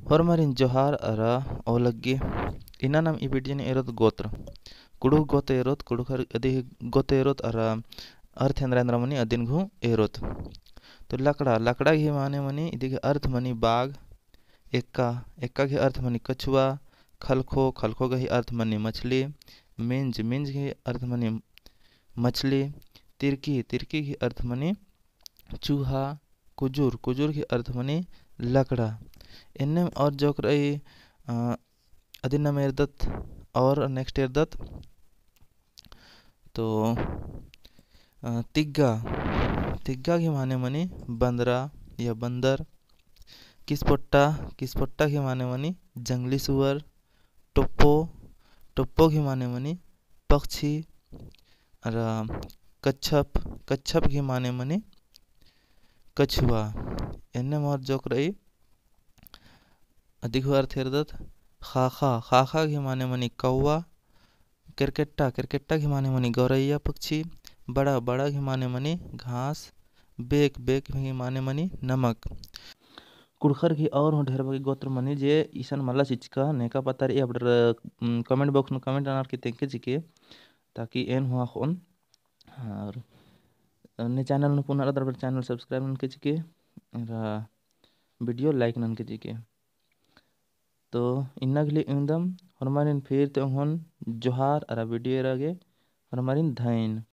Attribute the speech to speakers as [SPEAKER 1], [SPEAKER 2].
[SPEAKER 1] ಹೊರಮರಿನ್ ಜೊಹಾರ್ ಅರ ಅವಲಗ್ಗಿ ಇನ್ನ ನಮ್ ಈ ಬಿಡ್ಜಿನ ಇರೋದು ಗೋತ್ರ ಕುಡುಗ್ ಗೊತ್ತ ಇರೋತ್ ಕುಡುಗರ್ ಅದಿ ಗೊತ್ತ ಇರೋತ್ ಅರ अर्थ हेंद्रेंद्र मनी अदिन घू एरोत तो लकड़ा लकड़ा घी माने मनी इदिगे अर्थ मनी बाघ एक्का एक्का घी अर्थ मनी कछुआ खलखो खलखो घी अर्थ मनी मछली मिंज मिंज घी अर्थ मनी मछली तिरकी तिरकी घी अर्थ मनी चूहा कुजूर कुजूर घी अर्थ मनी लकड़ा इन्ने और जोक रही अदिन मेर दत्त और नेक्स्ट ईयर दत्त तो तिग्गा तिग्गा के माने मनी बंदरा या बंदर किसपट्टा के माने मनी जंगली सुअर टोप्पो टोप्पो के माने मनी पक्षी और कच्छप कच्छप के माने मनी कछुआ इन्ने मोर जोक रही अधिक अर्थ हेरदत खाखा खाखा के माने मनी कौवा क्रिकेट्टा क्रिकेट्टा के माने मनी गौरैया पक्षी बड़ा बड़ा के माने मनी घास बेक बेक के माने मनी नमक कुड़खर की और ढेर बगे गोत्र मनी जे ईसन मल्ला चिचका नेका पतार ए अबडर कमेंट बॉक्स में कमेंट अनार के तेंके चिके ताकि एन हुआ खोन और ने चैनल न पुनः अदर चैनल सब्सक्राइब नन के चिके वीडियो लाइक नन के चिके तो इन्ना गले इंदम हरमारिन फिर ते जोहार अरा वीडियो रागे हरमारिन धाइन